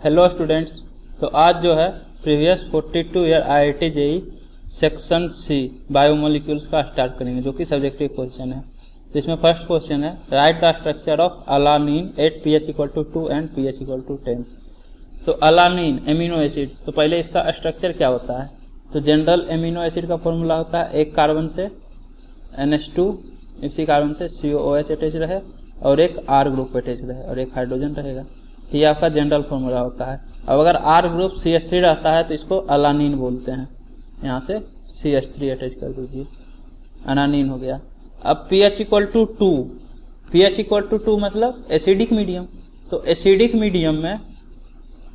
Hello students. तो आज जो है previous 42 year IIT JEE section c biomolecules का स्टार्ट करेंगे, जो कि सब्जेक्टिव क्वेश्चन है। तो इसमें फर्स्ट क्वेश्चन है, right the structure of alanine at pH = 2 and pH = 10। तो अलानीन एमिनो एसिड, तो पहले इसका स्ट्रक्चर क्या होता है। तो जनरल एमिनो एसिड का फॉर्मूला होता है एक कार्बन से NH2, इसी कार्बन से COOH अटैच रहे और एक R ग्रुप अटैच रहे और एक हाइड्रोजन रहेगा। तो ये आपका जनरल फॉर्मूला होता है। अब अगर R ग्रुप CH3 रहता है तो इसको अलानीन बोलते हैं। यहाँ से CH3 अटैच कर दीजिए, अनानीन हो गया। अब pH = 2, pH = 2 मतलब एसिडिक मीडियम। तो एसिडिक मीडियम में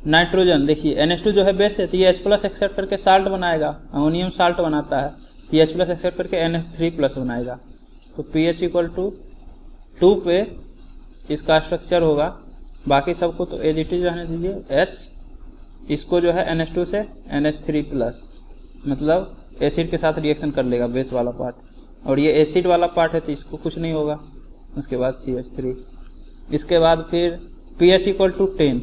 नाइट्रोजन, देखिए NH2 जो है बेस है, तो ये H+ एक्सेप्ट करके साल्ट बनाएगा, अमोनियम साल्ट बनाता है। ये H+ एक्सेप्ट करके NH3+ बनाएगा। तो pH = 2 पे इसका स्ट्रक्चर होगा। बाकी सबको तो एज इट इज रहने दीजिए। H इसको जो है NH2 से NH3+, मतलब एसिड के साथ रिएक्शन कर लेगा बेस वाला पार्ट, और ये एसिड वाला पार्ट है तो इसको कुछ नहीं होगा। उसके बाद CH3। इसके बाद फिर pH = 10।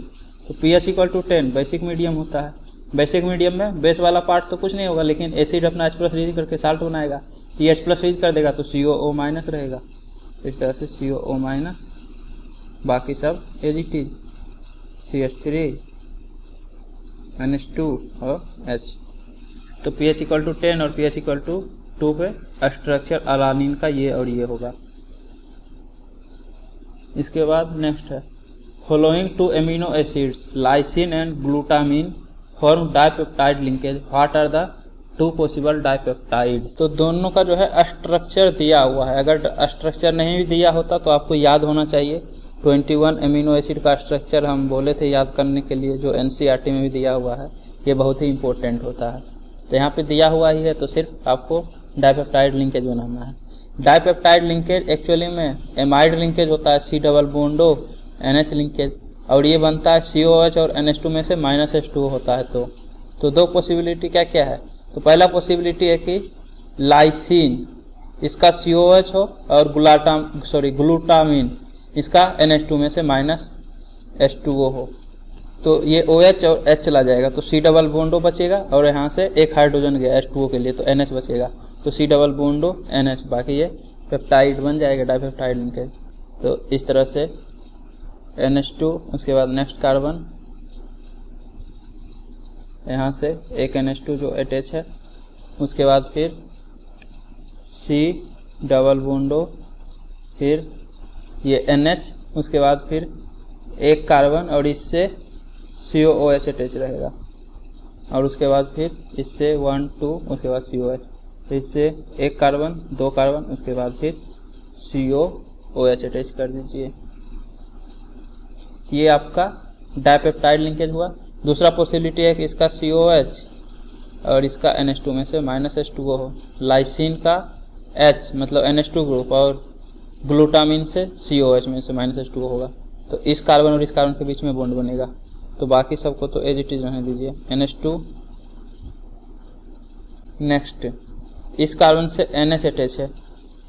तो pH = 10 बेसिक मीडियम होता है। बेसिक मीडियम में बेस वाला पार्ट तो कुछ नहीं होगा, लेकिन एसिड अपना H+ रीज करके साल्ट बनाएगा, तो ये H+ रीज कर देगा तो COO- रहेगा। इस तरह से COO-, बाकी सब as it is, CH3, NH2 और H। तो pH = 10 और pH = 2 पे स्ट्रक्चर अलानीन का ये और ये होगा। इसके बाद नेक्स्ट है, following 2 amino acids lysine and glutamine form dipeptide linkage, what are the 2 possible dipeptides. तो दोनों का जो है स्ट्रक्चर दिया हुआ है। अगर स्ट्रक्चर नहीं भी दिया होता तो आपको याद होना चाहिए। 21 एमिनो एसिड का स्ट्रक्चर हम बोले थे याद करने के लिए, जो NCERT में भी दिया हुआ है। ये बहुत ही इंपॉर्टेंट होता है। तो यहाँ पे दिया हुआ ही है, तो सिर्फ आपको डाइपेप्टाइड लिंकेज बनाना है। डाइपेप्टाइड लिंकेज एक्चुअली में एमाइड लिंकेज होता है, C double bond O NH linkage, और ये बनता है COH और NH2 में से -H2 होता है। तो 2 पॉसिबिलिटी क्या क्या है। तो पहला पॉसिबिलिटी है कि लाइसिन इसका COH हो और ग्लूटामिन इसका NH2 में से -H2O हो। तो ये OH और H चला जाएगा, तो C डबल बॉन्ड O बचेगा, और यहाँ से एक हाइड्रोजन गया H2O के लिए, तो NH बचेगा, तो C double bond O NH, बाकी ये पेप्टाइड बन जाएगा, डाइपेप्टाइड लिंकेज। तो इस तरह से NH2, उसके बाद नेक्स्ट कार्बन, यहाँ से एक NH2 जो अटैच है, उसके बाद फिर C डबल बॉन्ड O, फिर ये NH, उसके बाद फिर एक कार्बन और इससे COOH अटैच रहेगा, और उसके बाद फिर इससे 1 2, उसके बाद COH, फिर इससे एक कार्बन 2 कार्बन, उसके बाद फिर COOH अटैच कर दीजिए। ये आपका डाइपेप्टाइड लिंकेज हुआ। दूसरा पॉसिबिलिटी है कि इसका COH और इसका NH2 में से -H2O हो, लाइसिन का H मतलब NH2 ग्रुप और ग्लूटामिन से COH में से -H2O होगा, तो इस कार्बन और इस कार्बन के बीच में बॉन्ड बनेगा। तो बाकी सबको तो एज इट इज रहने दीजिए। NH2, नेक्स्ट इस कार्बन से NH अटैच है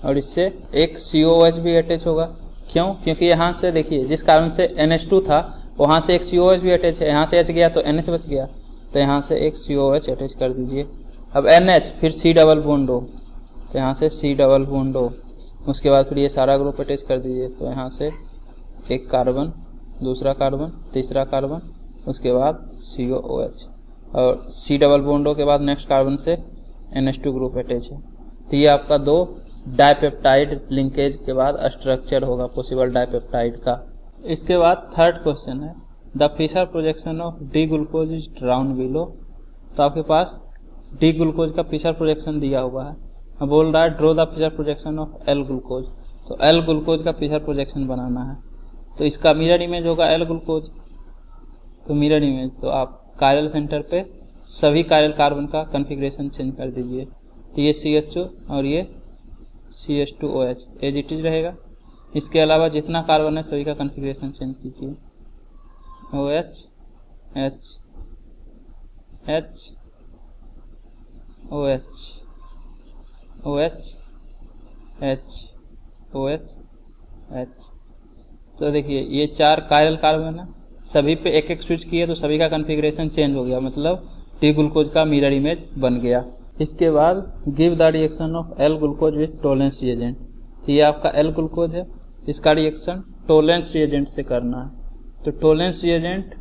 और इससे एक COH भी अटैच होगा। क्यों? क्योंकि यहाँ से देखिए, जिस कार्बन से NH2 था वहाँ से एक COH भी अटैच है, यहाँ से H गया तो NH बच गया, तो यहाँ से एक COH अटैच कर दीजिए। अब NH फिर C डबल बॉन्ड O, तो यहाँ से C डबल बॉन्ड O, उसके बाद फिर ये सारा ग्रुप अटैच कर दीजिए। तो यहाँ से एक कार्बन, दूसरा कार्बन, तीसरा कार्बन, उसके बाद COOH, और C डबल बॉन्ड O के बाद नेक्स्ट कार्बन से NH2 ग्रुप अटैच है। तो ये आपका 2 डाइपेप्टाइड लिंकेज के बाद स्ट्रक्चर होगा पॉसिबल डाइपेप्टाइड का। इसके बाद थर्ड क्वेश्चन है, the Fisher projection of D glucose is drawn below. तो आपके पास डी ग्लूकोज का फिशर प्रोजेक्शन दिया हुआ है। अब बोल रहा है draw the Fisher projection of L glucose. तो एल ग्लूकोज का फिशर प्रोजेक्शन बनाना है। तो इसका मिरर इमेज होगा एल ग्लूकोज। तो मिरर इमेज, तो आप कायरल सेंटर पे सभी कायरल कार्बन का कॉन्फ़िगरेशन चेंज कर दीजिए। तो ये CH2 और ये CH2OH एज इट इज रहेगा। इसके अलावा जितना कार्बन है सभी का कॉन्फ़िगरेशन चेंज कीजिए। OH H H OH OH H OH H। तो देखिए ये 4 कायरल कार्बन है, सभी पे एक एक स्विच किए तो सभी का कॉन्फ़िगरेशन चेंज हो गया, मतलब टी ग्लूकोज का मिरर इमेज बन गया। इसके बाद give the reaction of L glucose with Tollens reagent. तो ये आपका एल ग्लूकोज है, इसका रिएक्शन टोलेंस रिएजेंट से करना है। तो टोलेंस रिएजेंट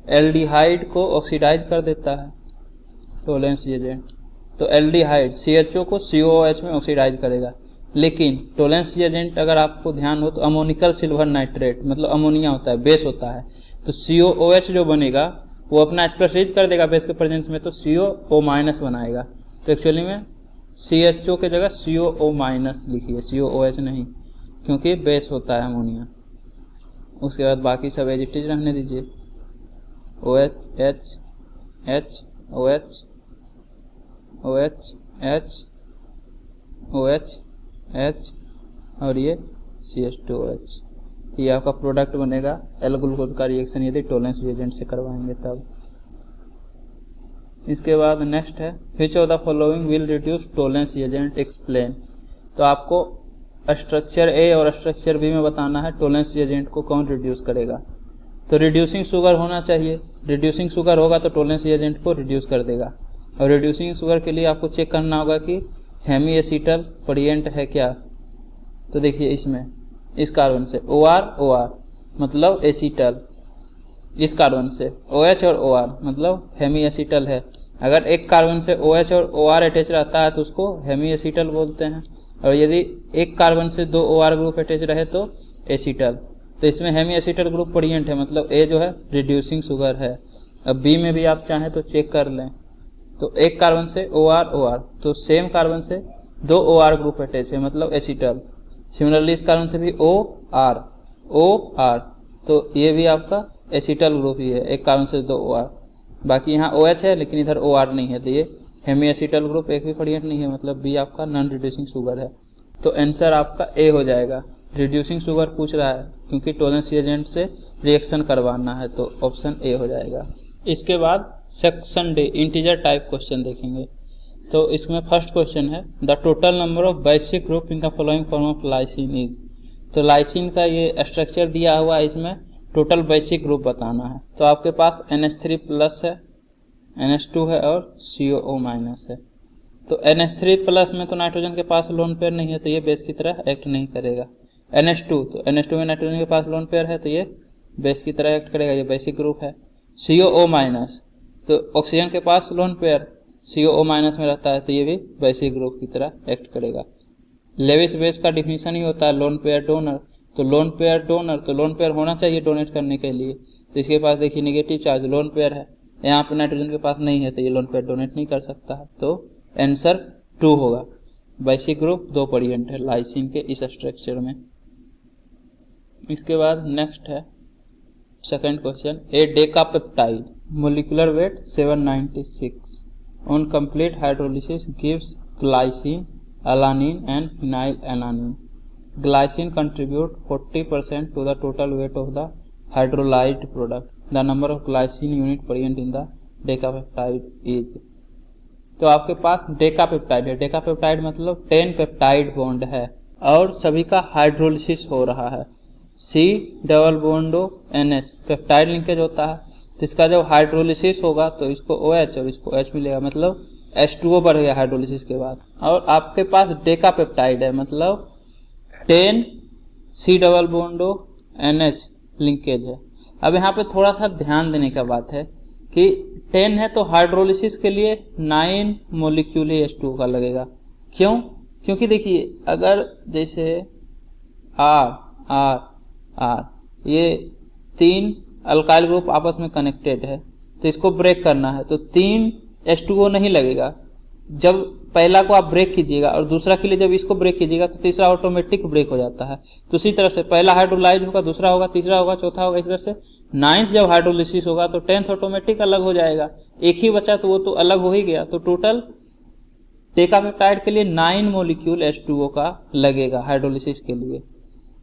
एल्डिहाइड को ऑक्सीडाइज कर देता है, टोलेंस रिएजेंट। तो एल्डिहाइड CHO को COOH में ऑक्सीडाइज करेगा। लेकिन टोलेंस रिएजेंट अगर आपको ध्यान हो तो अमोनिकल सिल्वर नाइट्रेट मतलब अमोनिया होता है, बेस होता है। तो COOH जो बनेगा वो अपना एक्सप्रेस कर देगा बेस के प्रेजेंस में, तो CO- बनाएगा। तो एक्चुअली में CHO के जगह CO- लिखिए, COOH नहीं, क्योंकि बेस होता है अमोनिया। उसके बाद बाकी सब एज इट इज रहने दीजिए, OH H H OH OH H OH H और ये CH2OH। ये आपका प्रोडक्ट बनेगा एल ग्लूकोज का रिएक्शन यदि टोलेंस रिएजेंट से करवाएंगे तब। इसके बाद नेक्स्ट है which of the following will reduce Tollens reagent explain. तो आपको स्ट्रक्चर ए और स्ट्रक्चर बी में बताना है टोलेंस रिएजेंट को कौन रिड्यूस करेगा। तो रिड्यूसिंग शुगर होना चाहिए, रिड्यूसिंग शुगर होगा तो टोलेंस रिएजेंट को रिड्यूस कर देगा। और रिड्यूसिंग शुगर के लिए आपको चेक करना होगा कि हेमी एसीटल परिएंट है क्या। तो देखिए इसमें इस कार्बन से OR मतलब एसीटल, इस कार्बन से OH और OR मतलब हेमी एसीटल है। अगर एक कार्बन से OH और OR अटैच रहता है तो उसको हेमी एसीटल बोलते हैं, और यदि एक कार्बन से 2 OR ग्रुप अटैच रहे तो एसीटल। तो इसमें हेमी एसीटल ग्रुप परिएंट है, मतलब ए जो है रिड्यूसिंग शुगर है। अब बी में भी आप चाहें तो चेक कर लें। तो एक कार्बन से OR तो सेम कार्बन से 2 OR ग्रुप अटैच है, मतलब एसीटल। सिमिलरली इस कार्बन से भी OR तो ये भी आपका एसीटल ग्रुप ही है, एक कार्बन से 2 OR। बाकी यहाँ OH है लेकिन इधर OR नहीं है, तो ये हेमी एसीटल ग्रुप एक भी परिएंट नहीं है, मतलब बी आपका नॉन रिड्यूसिंग शुगर है। तो आंसर आपका ए हो जाएगा। रिड्यूसिंग शुगर पूछ रहा है क्योंकि टोलेंस रिएजेंट से रिएक्शन करवाना है, तो ऑप्शन ए हो जाएगा। इसके बाद section D integer type question देखेंगे। तो इसमें फर्स्ट क्वेश्चन है the total number of basic group in the following form of lysine is. तो लाइसिन का ये स्ट्रक्चर दिया हुआ है, इसमें टोटल बेसिक ग्रुप बताना है। तो आपके पास NH3+ है, NH2 है और COO- है। तो NH3+ में तो नाइट्रोजन के पास लोन पेयर नहीं है, तो ये बेस की तरह एक्ट नहीं करेगा। NH2 में नाइट्रोजन के पास लोन पेयर है, तो ये बेस की तरह एक्ट करेगा, ये बेसिक ग्रुप है। COO- तो ऑक्सीजन के पास लोन पेयर COO- में रहता है, तो ये भी बेसिक ग्रुप की तरह एक्ट करेगा। लेविस बेस का डिफिनीशन ही होता है लोन पेयर डोनर। तो लोन पेयर होना चाहिए डोनेट करने के लिए। तो इसके पास देखिए नेगेटिव चार्ज लोन पेयर है, यहाँ पे नाइट्रोजन के पास नहीं है, तो ये लोन पेयर डोनेट नहीं कर सकता है। तो आंसर 2 होगा। बेसिक ग्रुप 2 परिएंट है लाइसिन के इस स्ट्रक्चर में। इसके बाद नेक्स्ट है second question a decapeptide molecular weight 796 on complete hydrolysis gives glycine, alanine and phenylalanine. Glycine contribute 40% to the total weight of the hydrolyzed product. The number of glycine unit present in the decapeptide is। तो आपके पास डेकापेप्टाइड है, डेकापेप्टाइड मतलब 10 peptide bond है और सभी का hydrolysis हो रहा है। C+NH पेप्टाइड लिंकेज होता है, तो इसका जब हाइड्रोलिसिस होगा तो इसको OH और इसको H मिलेगा, मतलब H2O बढ़ गया हाइड्रोलिसिस के बाद। और आपके पास डेकापेप्टाइड है, मतलब 10 C+NH लिंकेज है। अब यहाँ पे थोड़ा सा ध्यान देने का बात है कि 10 है तो हाइड्रोलिसिस के लिए 9 मोलिक्यूल H2O का लगेगा। क्यों? क्योंकि देखिए अगर जैसे R ये 3 अल्काइल ग्रुप आपस में कनेक्टेड है, तो इसको ब्रेक करना है, तो 3 H2O नहीं लगेगा। जब पहला को आप ब्रेक कीजिएगा और दूसरा के लिए जब इसको ब्रेक कीजिएगा तो तीसरा ऑटोमेटिक ब्रेक हो जाता है। तो इसी तरह से पहला हाइड्रोलाइज होगा, दूसरा होगा, तीसरा होगा, चौथा होगा, इस तरह से 9th जब हाइड्रोलिसिस होगा तो 10th ऑटोमेटिक अलग हो जाएगा। एक ही बचा तो वो तो अलग हो ही गया। तो टोटल डेकापेप्टाइड के लिए 9 मोलिक्यूल H2O का लगेगा हाइड्रोलिसिस के लिए।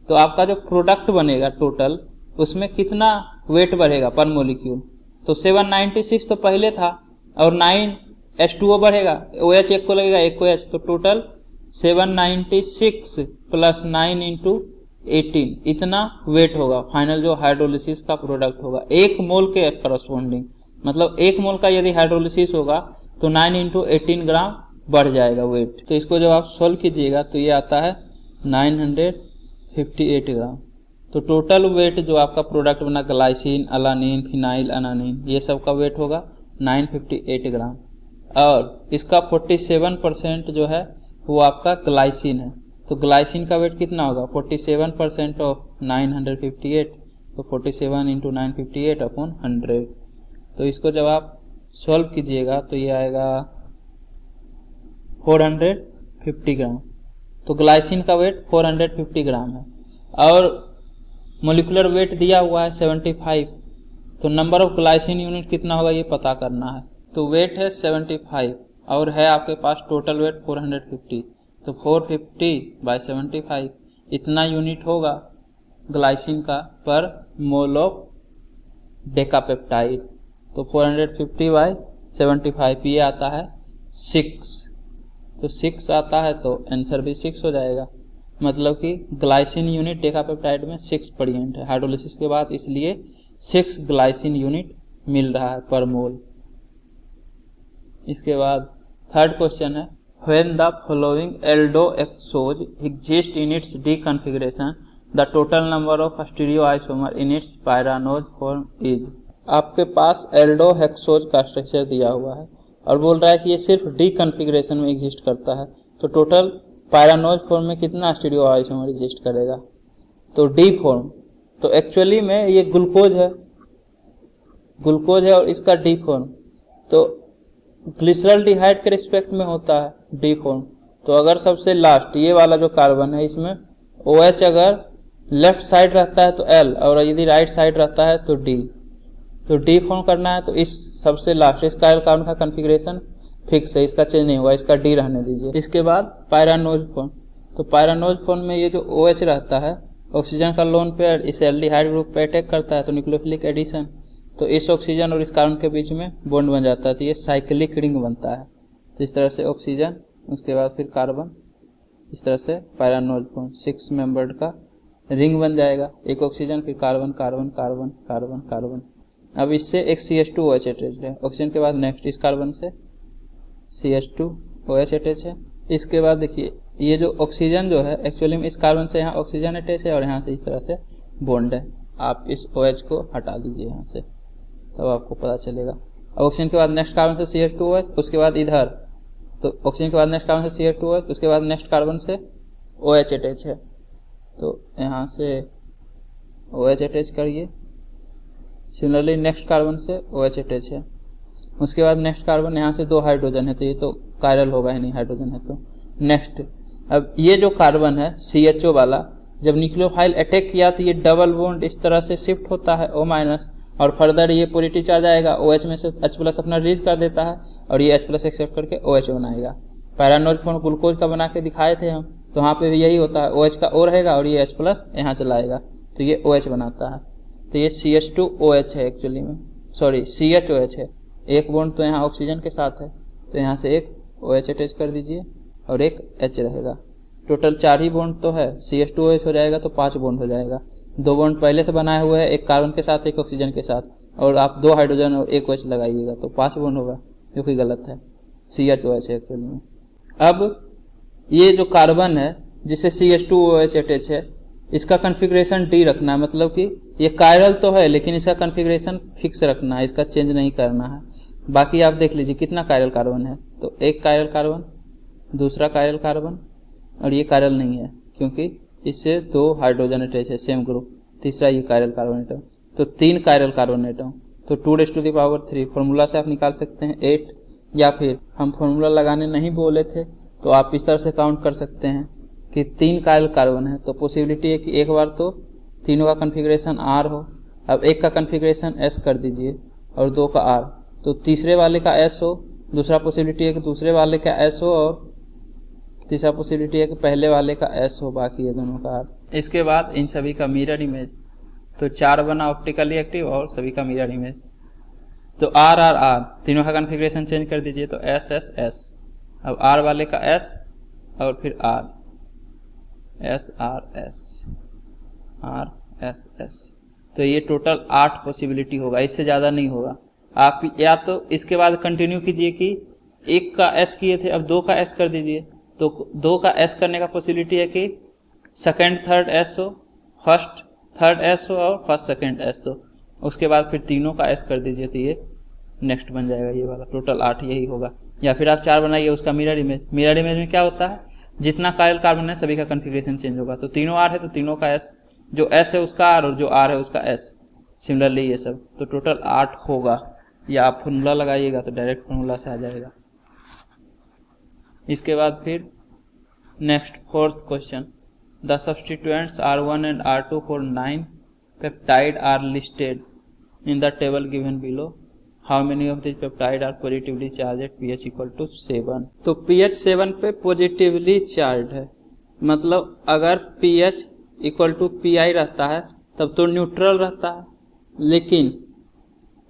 तो आपका जो प्रोडक्ट बनेगा टोटल उसमें कितना वेट बढ़ेगा पर मोलिक्यूल। तो 796 तो पहले था और 9 H2O बढ़ेगा, OH एक को लगेगा, एक को H, तो टोटल 796 + 9 × 18 इतना वेट होगा फाइनल जो हाइड्रोलिसिस का प्रोडक्ट होगा 1 मोल के करस्पॉन्डिंग। मतलब 1 मोल का यदि हाइड्रोलिसिस होगा तो 9 इंटू 18 ग्राम बढ़ जाएगा वेट। तो इसको जब आप सोल्व कीजिएगा तो ये आता है 958 ग्राम। तो टोटल वेट जो आपका प्रोडक्ट बना ग्लाइसिन, अलानिन, फिनाइल अनानिन, ये सब का वेट होगा 958 ग्राम। और इसका 47% जो है वो आपका ग्लाइसिन है। तो ग्लाइसिन का वेट कितना होगा 47% ऑफ 958, तो 47 इंटू 958 अपॉन 100। तो इसको जब आप सॉल्व कीजिएगा तो ये आएगा 450 ग्राम। तो ग्लाइसिन का वेट 450 ग्राम है और मोलिकुलर वेट दिया हुआ है 75। तो नंबर ऑफ ग्लाइसिन यूनिट कितना होगा ये पता करना है। तो वेट है 75 और है आपके पास टोटल वेट 450। तो 450 बाय 75 इतना यूनिट होगा ग्लाइसिन का पर मोल ऑफ डेकापेप्टाइड। तो 450 बाय 75 ये आता है 6। तो 6 आता है तो आंसर भी 6 हो जाएगा। मतलब कि ग्लाइसिन यूनिट डेकापेप्टाइड में 6 प्रेजेंट है हाइड्रोलिसिस के बाद, इसलिए 6 ग्लाइसिन यूनिट मिल रहा है पर मोल। इसके बाद थर्ड क्वेश्चन है when the following aldohexose exist in its D configuration the total number of stereoisomer in its pyranose form is. आपके पास एल्डोहेक्सोज का स्ट्रक्चर दिया हुआ है और बोल रहा है कि ये सिर्फ डी कॉन्फ़िगरेशन में एग्जिस्ट करता है। तो टोटल पायरानोज फॉर्म में कितना स्टीरियोआइसोमर एग्जिस्ट करेगा। तो डी फॉर्म, तो एक्चुअली में ये ग्लूकोज है और इसका डी फॉर्म तो ग्लिसरल्डिहाइड के रिस्पेक्ट में होता है डी फॉर्म। तो अगर सबसे लास्ट ये वाला जो कार्बन है इसमें OH अगर लेफ्ट साइड रहता है तो L और यदि राइट साइड रहता है तो D। तो डी फॉर्म करना है तो इस सबसे लास्ट इस कार्बन का कॉन्फ़िगरेशन फिक्स है, इसका चेंज नहीं हुआ, इसका डी रहने दीजिए। इसके बाद पायरानोज फॉर्म, तो पायरानोज फॉर्म में ये जो OH रहता है ऑक्सीजन का लोन पेयर इस एल्डिहाइड ग्रुप पे अटैक करता है तो न्यूक्लियोफिलिक एडिशन, तो इस ऑक्सीजन और इस कार्बन के बीच में बॉन्ड बन जाता है तो ये साइक्लिक रिंग बनता है। तो इस तरह से ऑक्सीजन उसके बाद फिर कार्बन, इस तरह से पायरानोज फॉर्म 6 मेंबर्ड का रिंग बन जाएगा। एक ऑक्सीजन फिर carbon carbon carbon carbon carbon. अब इससे एक CH2OH अटैच्ड है, ऑक्सीजन के बाद नेक्स्ट इस कार्बन से CH2OH अटैच है। इसके बाद देखिए ये जो ऑक्सीजन जो है एक्चुअली में इस कार्बन से यहाँ ऑक्सीजन अटैच है और यहाँ से इस तरह से बॉन्ड है। आप इस OH को हटा दीजिए यहाँ से तब आपको पता चलेगा। अब ऑक्सीजन के बाद नेक्स्ट कार्बन से CH2OH, उसके बाद इधर तो ऑक्सीजन के बाद नेक्स्ट कार्बन से CH2OH, उसके बाद नेक्स्ट कार्बन से OH अटैच है तो यहाँ से OH अटैच करिए। सिमिलरली नेक्स्ट कार्बन से OH अटैच है, उसके बाद नेक्स्ट कार्बन यहाँ से 2 हाइड्रोजन है तो ये तो कायरल होगा ही नहीं, हाइड्रोजन है तो नेक्स्ट। अब ये जो कार्बन है CHO वाला जब न्यूक्लियोफाइल अटैक किया तो ये डबल बॉन्ड इस तरह से शिफ्ट होता है O- और फर्दर ये पॉजिटिव चार्ज आएगा OH में से H+ अपना रिलीज कर देता है और ये H+ एक्सेप्ट करके OH बनाएगा। पैरानोज फॉर्म ग्लूकोज का बना के दिखाए थे हम, तो वहाँ पे भी यही होता है OH का O रहेगा और ये H+ यहाँ चलाएगा तो ये OH बनाता है। तो ये CH2OH है एक्चुअली में, सॉरी CHOH है। एक बॉन्ड तो यहाँ ऑक्सीजन के साथ है तो यहाँ से एक OH अटैच कर दीजिए और एक H रहेगा। टोटल 4 ही बॉन्ड तो है, CH2OH हो जाएगा तो 5 बॉन्ड हो जाएगा। 2 बॉन्ड पहले से बनाए हुए हैं, एक कार्बन के साथ एक ऑक्सीजन के साथ, और आप 2 हाइड्रोजन और एक OH लगाइएगा तो 5 बॉन्ड होगा, जो कि गलत है, CHOH है एक्चुअली में। अब ये जो कार्बन है जिसे CH2OH अटैच है इसका कॉन्फ़िगरेशन डी रखना है, मतलब कि ये कायरल तो है लेकिन इसका कॉन्फ़िगरेशन फिक्स रखना है, इसका चेंज नहीं करना है। बाकी आप देख लीजिए कितना कायरल कार्बन है, तो एक कायरल कार्बन, दूसरा कायरल कार्बन और ये कायरल नहीं है क्योंकि इससे 2 हाइड्रोजन अटैच है सेम ग्रुप। तीसरा ये कायरल कार्बन एटम, तो 3 कायरल कार्बन एटम, तो 2⁻³ फॉर्मूला से आप निकाल सकते हैं 8, या फिर हम फॉर्मूला लगाने नहीं बोले थे तो आप इस तरह से काउंट कर सकते हैं कि 3 कायरल कार्बन है तो पॉसिबिलिटी है कि एक बार तो तीनों का कॉन्फ़िगरेशन R हो। अब एक का कॉन्फ़िगरेशन S कर दीजिए और 2 का R, तो तीसरे वाले का S हो, दूसरा पॉसिबिलिटी है कि दूसरे वाले का S हो और तीसरा पॉसिबिलिटी है कि पहले वाले का S हो, बाकी ये दोनों का R। इसके बाद इन सभी का मिरर इमेज, तो 4 बना ऑप्टिकली एक्टिव और सभी का मिरर इमेज, तो R तीनों का कॉन्फ़िगरेशन चेंज कर दीजिए तो S। अब R वाले का S और फिर R, S। RSS। तो ये टोटल 8 पॉसिबिलिटी होगा, इससे ज़्यादा नहीं होगा। आप या तो इसके बाद कंटिन्यू कीजिए कि 1 का S किए थे, अब 2 का S कर दीजिए। तो 2 का S करने का पॉसिबिलिटी है कि सेकंड थर्ड S हो, फर्स्ट थर्ड S हो और फर्स्ट सेकंड S हो। उसके बाद फिर तीनों का S कर दीजिए तो ये नेक्स्ट बन जाएगा ये वाला। टोटल 8 यही होगा। या फिर आप 4 बनाइए उसका मिरर इमेज। मिरर इमेज में क्या होता है, जितना कायल कार्बन है सभी का कॉन्फ़िगरेशन चेंज होगा। तो तीनों R है तो तीनों का S, जो S है उसका R और जो R है उसका S। सिमिलरली ये सब तो टोटल 8 होगा। या आप फॉर्मूला लगाइएगा तो डायरेक्ट फॉर्मूला से आ जाएगा। इसके बाद फिर next fourth question, the substituents R1 and R2 for 9 peptide are listed in the table given below. How many of this peptide are positively charged at pH equal to 7। तो pH 7 पे positively charge है, मतलब अगर pH equal to Pi रहता है तब तो neutral रहता है, लेकिन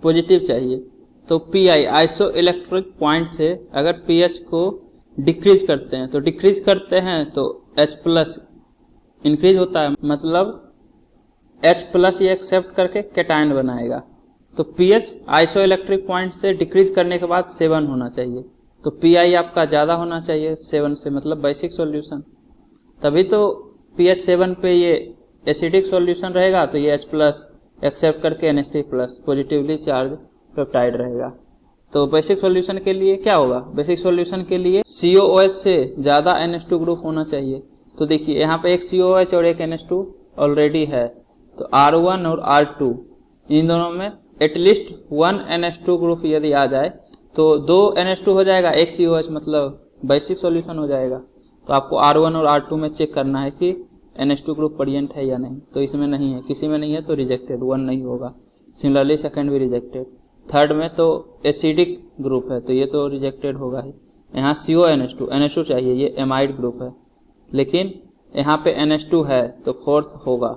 पॉजिटिव चाहिए। तो Pi आइसो इलेक्ट्रिक पॉइंट से अगर pH को डिक्रीज करते हैं तो H प्लस इंक्रीज होता है, मतलब H प्लस ये एक्सेप्ट करके कैटायन बनाएगा। तो pH आइसो इलेक्ट्रिक पॉइंट से डिक्रीज करने के बाद 7 होना चाहिए। तो Pi आपका ज़्यादा होना चाहिए 7 से, मतलब बेसिक सॉल्यूशन। तभी तो pH 7 पे ये एसिडिक सॉल्यूशन रहेगा, तो ये H प्लस एक्सेप्ट करके NH3 plus positively charge peptide रहेगा। तो बेसिक सॉल्यूशन के लिए क्या होगा, बेसिक सॉल्यूशन के लिए COOH से ज़्यादा NH2 ग्रुप होना चाहिए। तो देखिए यहाँ पे एक COOH और एक NH2 ऑलरेडी है, तो R1 और R2 इन दोनों में एटलीस्ट 1 NH2 ग्रुप यदि आ जाए तो 2 NH2 हो जाएगा, एक COOH, मतलब बेसिक सॉल्यूशन हो जाएगा। तो आपको R1 और R2 में चेक करना है कि NH2 ग्रुप प्रेजेंट है या नहीं। तो इसमें नहीं है, किसी में नहीं है तो रिजेक्टेड, 1 नहीं होगा। सिमिलरली सेकंड भी रिजेक्टेड। थर्ड में तो एसिडिक ग्रुप है तो ये तो रिजेक्टेड होगा ही। यहाँ NH2 चाहिए, ये एमाइड ग्रुप है, लेकिन यहाँ पे NH2 है तो फोर्थ होगा।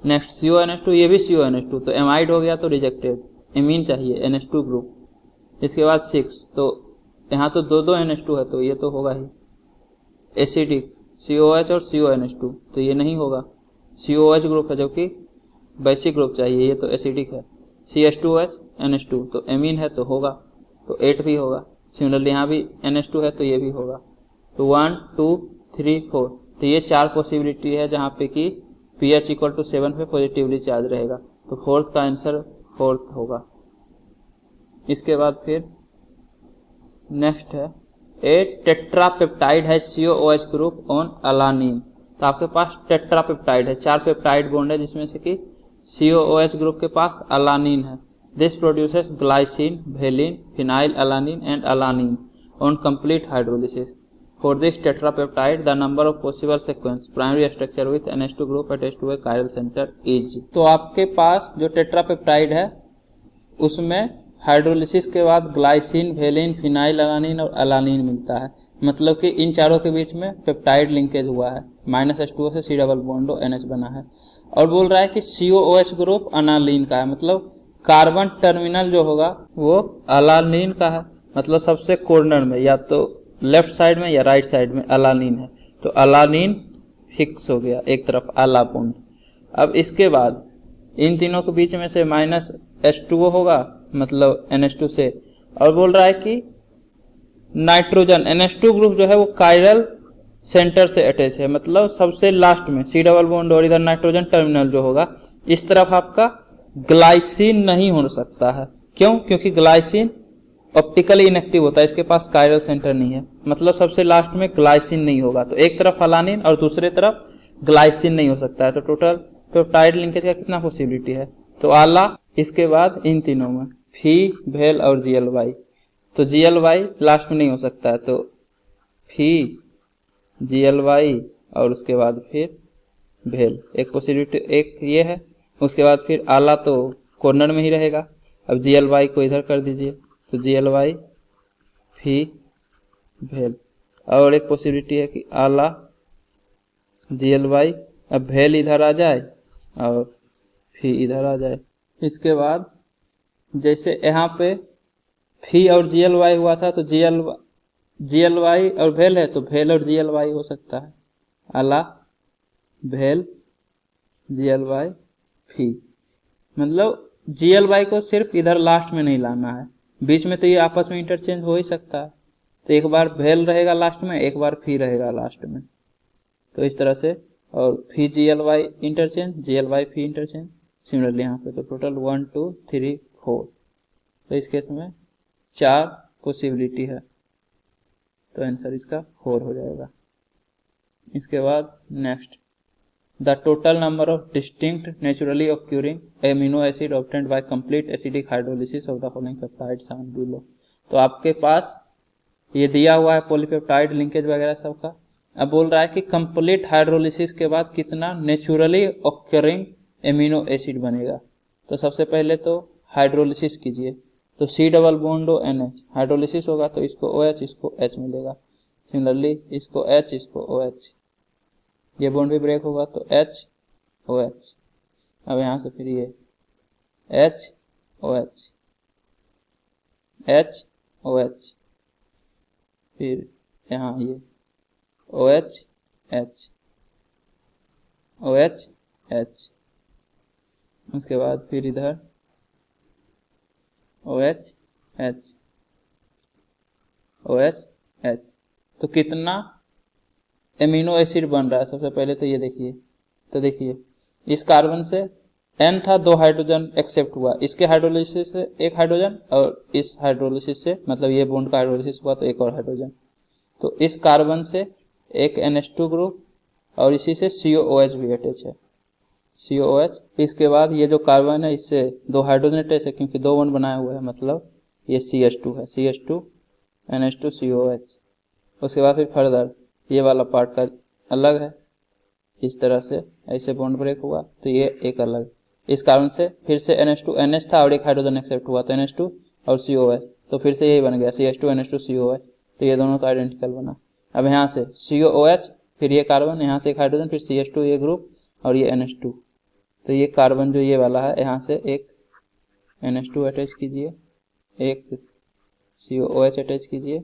नेक्स्ट CONH2, ये भी CONH2, तो एमाइड हो गया तो रिजेक्टेड। एमीन चाहिए NH2 ग्रुप। इसके बाद 6, तो यहाँ तो दो NH2 है तो ये तो होगा ही। एसिडिक COH और CONH2, तो ये नहीं होगा। COH ग्रुप है जो कि बेसिक ग्रुप चाहिए, ये तो एसिडिक है। CH2OH NH2, तो एमीन है तो होगा, तो 8 भी होगा। सिमिलरली यहाँ भी NH2 है तो ये भी होगा। तो 1 2 3 4, तो ये 4 पॉसिबिलिटी है जहाँ पे कि pH इक्वल टू 7 पे पॉजिटिवली चार्ज रहेगा। तो फोर्थ का आंसर फोर्थ होगा। इसके बाद फिर नेक्स्ट है, ए टेट्रापेप्टाइड है COOH ग्रुप ऑन अलानिन। तो आपके पास टेट्रापेप्टाइड है, 4 पेप्टाइड बॉन्ड है जिसमें से कि COOH ग्रुप के पास अलानिन है। This produces glycine, valine, phenyl alanine and alanine on complete hydrolysis. For this tetrapeptide, the number of possible sequence primary structure with NH2 group attached to a chiral center is। तो आपके पास जो tetrapeptide है उसमें hydrolysis के बाद glycine, valine, phenyl alanine और alanine मिलता है, मतलब कि इन चारों के बीच में पेप्टाइड लिंकेज हुआ है। -H2O से C डबल बॉन्ड NH बना है। और बोल रहा है कि COOH ग्रुप अनालिन का है, मतलब कार्बन टर्मिनल जो होगा वो अलानिन का है, मतलब सबसे कॉर्नर में या तो लेफ्ट साइड में या राइट साइड में अलानिन है। तो अलानिन फिक्स हो गया एक तरफ आला बॉन्ड। अब इसके बाद इन तीनों के बीच में से -H2O होगा, मतलब NH2 से। और बोल रहा है कि नाइट्रोजन NH2 ग्रुप जो है वो कायरल सेंटर से अटैच है, मतलब सबसे लास्ट में C डबल बॉन्ड और इधर नाइट्रोजन टर्मिनल जो होगा, इस तरफ आपका ग्लाइसिन नहीं हो सकता है। क्यों? क्योंकि ग्लाइसिन ऑप्टिकली इनएक्टिव होता है, इसके पास कायरल सेंटर नहीं है, मतलब सबसे लास्ट में ग्लाइसिन नहीं होगा। तो एक तरफ अलानिन और दूसरे तरफ ग्लाइसिन नहीं हो सकता है। तो टोटल पेप्टाइड लिंकेज का कितना पॉसिबिलिटी है? तो आला, इसके बाद इन तीनों में फी, भेल और GLY। तो GLY लास्ट में नहीं हो सकता है, तो फी, GLY और उसके बाद फिर भेल, एक पॉसिबिलिटी एक ये है। उसके बाद फिर आला तो कॉर्नर में ही रहेगा। अब GLY को इधर कर दीजिए, तो GLY, फी, भेल। और एक पॉसिबिलिटी है कि आला, GLY, अब भेल इधर आ जाए और फी इधर आ जाए। इसके बाद जैसे यहाँ पे फी और GLY हुआ था, तो GLY और भेल है तो भेल और GLY हो सकता है। आला, भेल GL/φ। मतलब GL/y को सिर्फ इधर लास्ट में नहीं लाना है, बीच में तो ये आपस में इंटरचेंज हो ही सकता है। तो एक बार भेल रहेगा लास्ट में, एक बार फी रहेगा लास्ट में, तो इस तरह से। और फी GL/y interchange, GL/φ interchange. Similarly यहाँ पे तो टोटल 1 2 3 4, तो इस केस में 4 पॉसिबिलिटी है, तो आंसर इसका 4 हो जाएगा। इसके बाद next, the total number of distinct naturally occurring amino acid obtained by complete acidic hydrolysis of the following peptides are below. तो आपके पास ये दिया हुआ है पॉलीपेप्टाइड लिंकेज वगैरह सबका। अब बोल रहा है कि कंप्लीट हाइड्रोलिसिस के बाद कितना नेचुरली ऑक्यूरिंग एमिनो एसिड बनेगा। तो सबसे पहले तो हाइड्रोलिसिस कीजिए, तो C double bond NH, hydrolysis होगा तो इसको OH, इसको H मिलेगा। सिमिलरली इसको H, इसको OH, ये बॉन्ड भी ब्रेक होगा तो H OH। अब यहां से फिर ये H OH, H OH, फिर यहाँ ये OH H, OH H, उसके बाद फिर इधर OH H, OH H। तो कितना एमिनो एसिड बन रहा है सबसे पहले तो ये देखिए। तो देखिए इस कार्बन से N था, 2 हाइड्रोजन एक्सेप्ट हुआ, इसके हाइड्रोलिसिस से 1 हाइड्रोजन, और इस हाइड्रोलिसिस से मतलब ये बॉन्ड का हाइड्रोलिसिस हुआ तो 1 और हाइड्रोजन। तो इस कार्बन से एक NH2 ग्रुप और इसी से COOH भी अटैच है, COOH। इसके बाद ये जो कार्बन है इससे 2 हाइड्रोजन अटैच है क्योंकि 2 बॉन्ड बनाया हुआ है, मतलब ये CH2 है, CH2 NH2 COOH। उसके बाद फिर फर्दर ये वाला पार्ट का अलग है, इस तरह से ऐसे बॉन्ड ब्रेक हुआ तो ये एक अलग। इस कारण से फिर से NH2 NH था और 1 हाइड्रोजन एक्सेप्ट हुआ तो NH2 और COOH, तो फिर से यही बन गया CH2 NH2 COOH। तो ये दोनों तो आइडेंटिकल बना। अब यहाँ से COOH, फिर ये कार्बन, यहाँ से 1 हाइड्रोजन, फिर CH2 ये ग्रुप और ये NH2। तो ये कार्बन जो ये वाला है यहाँ से एक NH2 अटैच कीजिए, एक COOH अटैच कीजिए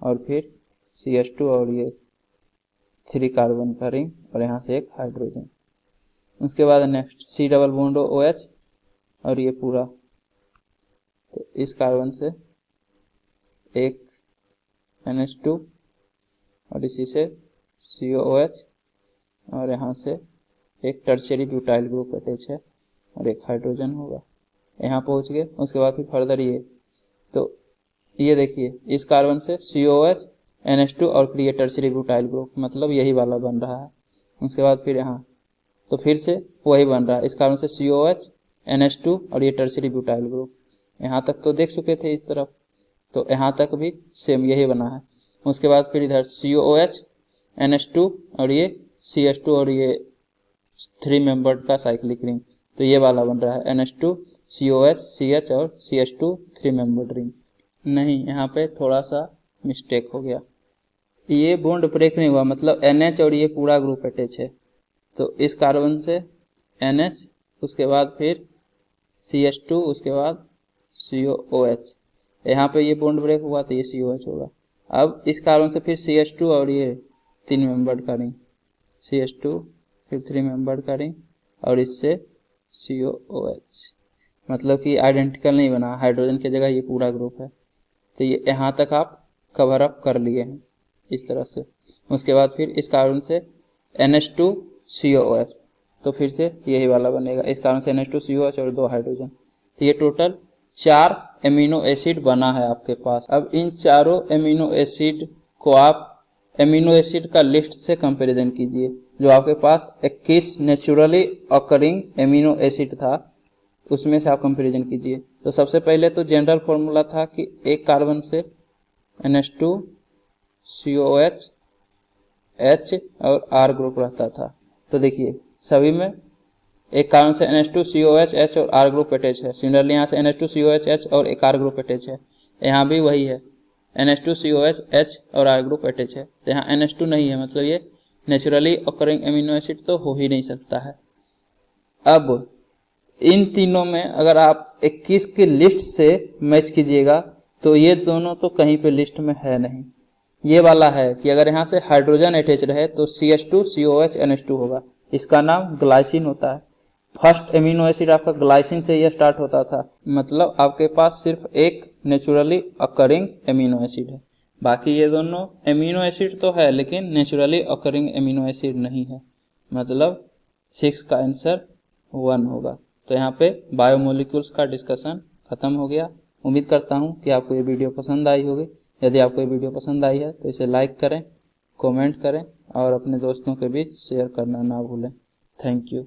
और फिर CH2 और ये 3 कार्बन का रिंग और यहाँ से एक हाइड्रोजन। उसके बाद next C double bond OH और ये पूरा, तो इस कार्बन से एक NH2 और इसी से COOH और यहाँ से एक टर्शियरी ब्यूटाइल ग्रुप अटैच है और एक हाइड्रोजन होगा। यहाँ पहुँच गए। उसके बाद फिर फर्दर ये, तो ये देखिए इस कार्बन से COOH NH2 और फिर ये टर्शियरी ब्यूटाइल ग्रुप, मतलब यही वाला बन रहा है। उसके बाद फिर यहाँ तो फिर से वही बन रहा है, इस कार्बन से COOH NH2 और ये टर्शियरी ब्यूटाइल ग्रुप। यहाँ तक तो देख चुके थे इस तरफ, तो यहाँ तक भी सेम यही बना है। उसके बाद फिर इधर COOH NH2 और ये CH2 और ये 3 मेंबर्ड का साइक्लिक रिंग, तो ये वाला बन रहा है NH2 COH CH और CH2 3 मेंबर्ड रिंग। नहीं, यहाँ पे थोड़ा सा मिस्टेक हो गया, ये बॉन्ड ब्रेक नहीं हुआ, मतलब NH और ये पूरा ग्रुप अटैच है। तो इस कार्बन से NH, उसके बाद फिर CH2, उसके बाद COOH, यहाँ पे ये बॉन्ड ब्रेक हुआ तो ये COH होगा। अब इस कार्बन से फिर CH2 और ये 3 मेंबर्ड का रिंग, CH2 फिर 3 मेंबर्ड का रिंग और इससे COOH, मतलब कि आइडेंटिकल नहीं बना, हाइड्रोजन की जगह ये पूरा ग्रुप है। तो ये यहाँ तक आप कवर अप कर लिए हैं इस तरह से। उसके बाद फिर इस कार्बन से NH2 COOH, तो फिर से यही वाला बनेगा, इस कार्बन से NH2 COOH और 2 हाइड्रोजन। तो ये टोटल 4 एमिनो एसिड बना है आपके पास। अब इन चारों एमिनो एसिड को आप एमिनो एसिड का लिस्ट से कंपैरिजन कीजिए। जो आपके पास 21 नेचुरली ऑकरिंग एमिनो एसिड था उसमें से आप कंपैरिजन कीजिए। तो सबसे पहले तो जनरल फॉर्मूला था कि एक कार्बन से NH2 COOH H और R ग्रुप रहता था। तो देखिए सभी में एक कार्बन से NH2 COOH H और R ग्रुप अटैच है। सिमिलरली यहाँ से NH2 COOH H और एक R ग्रुप अटैच है। यहाँ भी वही है, NH2 COOH H और R ग्रुप अटैच है। तो यहाँ NH2 नहीं है, मतलब ये नेचुरली ऑकरिंग एमिनो एसिड तो हो ही नहीं सकता है। अब इन तीनों में अगर आप 21 की लिस्ट से मैच कीजिएगा तो ये दोनों तो कहीं पे लिस्ट में है नहीं। ये वाला है कि अगर यहाँ से हाइड्रोजन अटैच रहे तो CH2 COOH NH2 होगा, इसका नाम ग्लाइसिन होता है। फर्स्ट एमिनो एसिड आपका ग्लाइसिन से ही स्टार्ट होता था, मतलब आपके पास सिर्फ एक नेचुरली अकरिंग एमिनो एसिड है। बाकी ये दोनों एमिनो एसिड तो है लेकिन नेचुरली अकरिंग एमिनो एसिड नहीं है, मतलब 6 का आंसर 1 होगा। तो यहाँ पे बायोमोलिक्यूल्स का डिस्कशन खत्म हो गया। उम्मीद करता हूँ कि आपको ये वीडियो पसंद आई होगी। यदि आपको ये वीडियो पसंद आई है तो इसे लाइक करें, कमेंट करें और अपने दोस्तों के बीच शेयर करना ना भूलें। Thank you.